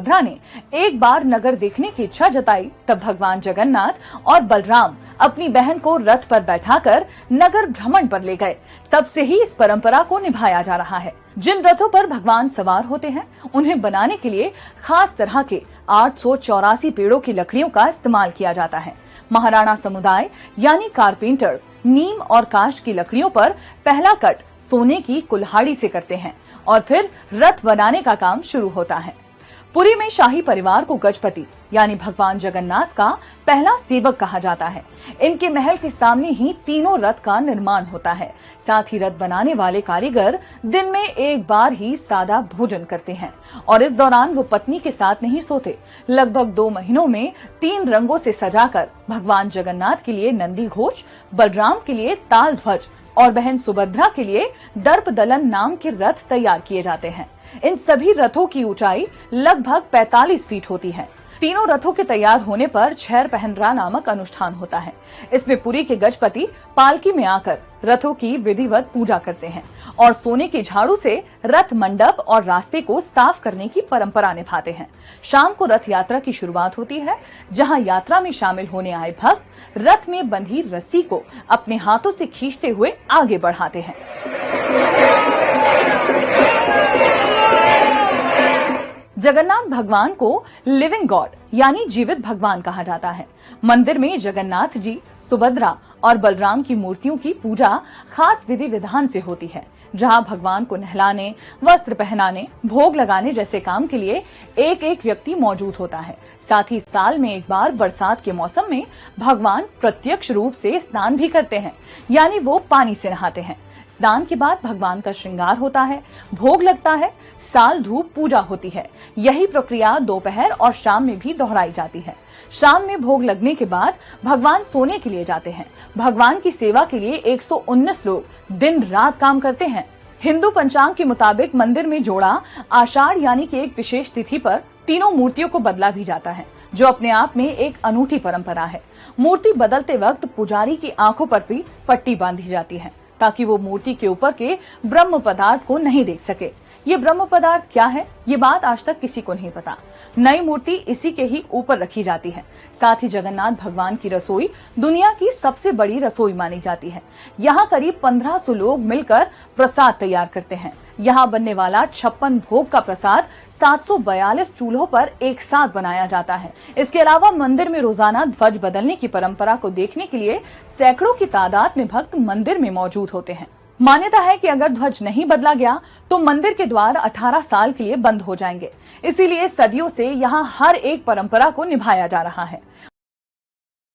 सुभद्रा ने एक बार नगर देखने की इच्छा जताई, तब भगवान जगन्नाथ और बलराम अपनी बहन को रथ पर बैठाकर नगर भ्रमण पर ले गए। तब से ही इस परंपरा को निभाया जा रहा है। जिन रथों पर भगवान सवार होते हैं, उन्हें बनाने के लिए खास तरह के 884 पेड़ों की लकड़ियों का इस्तेमाल किया जाता है। महाराणा समुदाय यानी कारपेंटर्स नीम और काष्ठ की लकड़ियों पर पहला कट सोने की कुल्हाड़ी से करते हैं और फिर रथ बनाने का काम शुरू होता है। पुरी में शाही परिवार को गजपति यानी भगवान जगन्नाथ का पहला सेवक कहा जाता है। इनके महल के सामने ही तीनों रथ का निर्माण होता है। साथ ही रथ बनाने वाले कारीगर दिन में एक बार ही सादा भोजन करते हैं और इस दौरान वो पत्नी के साथ नहीं सोते। लगभग 2 महीनों में 3 रंगों से सजाकर भगवान जगन्नाथ के लिए नंदी घोष, बलराम के लिए ताल ध्वज और बहन सुभद्रा के लिए दर्प दलन नाम के रथ तैयार किए जाते हैं। इन सभी रथों की ऊंचाई लगभग 45 फीट होती है। तीनों रथों के तैयार होने पर छेर पहनरा नामक अनुष्ठान होता है। इसमें पुरी के गजपति पालकी में आकर रथों की विधिवत पूजा करते हैं और सोने के झाड़ू से रथ मंडप और रास्ते को साफ करने की परंपरा निभाते हैं। शाम को रथ यात्रा की शुरुआत होती है, जहां यात्रा में शामिल होने आए भक्त रथ में बंधी रस्सी को अपने हाथों से खींचते हुए आगे बढ़ाते हैं। जगन्नाथ भगवान को लिविंग गॉड यानी जीवित भगवान कहा जाता है। मंदिर में जगन्नाथ जी, सुभद्रा और बलराम की मूर्तियों की पूजा खास विधि विधान से होती है, जहां भगवान को नहलाने, वस्त्र पहनाने, भोग लगाने जैसे काम के लिए एक व्यक्ति मौजूद होता है। साथ ही साल में एक बार बरसात के मौसम में भगवान प्रत्यक्ष रूप से स्नान भी करते हैं, यानी वो पानी से नहाते हैं। स्नान के बाद भगवान का श्रृंगार होता है, भोग लगता है, साल धूप पूजा होती है। यही प्रक्रिया दोपहर और शाम में भी दोहराई जाती है। शाम में भोग लगने के बाद भगवान सोने के लिए जाते हैं। भगवान की सेवा के लिए 119 लोग दिन रात काम करते हैं। हिंदू पंचांग के मुताबिक मंदिर में जोड़ा आषाढ़ यानी कि एक विशेष तिथि पर तीनों मूर्तियों को बदला भी जाता है, जो अपने आप में एक अनूठी परंपरा है। मूर्ति बदलते वक्त पुजारी की आंखों पर भी पट्टी बांधी जाती है, ताकि वो मूर्ति के ऊपर के ब्रह्म पदार्थ को नहीं देख सके। ये ब्रह्म पदार्थ क्या है, ये बात आज तक किसी को नहीं पता। नई मूर्ति इसी के ही ऊपर रखी जाती है। साथ ही जगन्नाथ भगवान की रसोई दुनिया की सबसे बड़ी रसोई मानी जाती है। यहाँ करीब 1500 लोग मिलकर प्रसाद तैयार करते हैं। यहाँ बनने वाला 56 भोग का प्रसाद 742 चूल्हों पर एक साथ बनाया जाता है। इसके अलावा मंदिर में रोजाना ध्वज बदलने की परंपरा को देखने के लिए सैकड़ों की तादाद में भक्त मंदिर में मौजूद होते हैं। मान्यता है कि अगर ध्वज नहीं बदला गया तो मंदिर के द्वार 18 साल के लिए बंद हो जाएंगे। इसीलिए सदियों से यहाँ हर एक परंपरा को निभाया जा रहा है।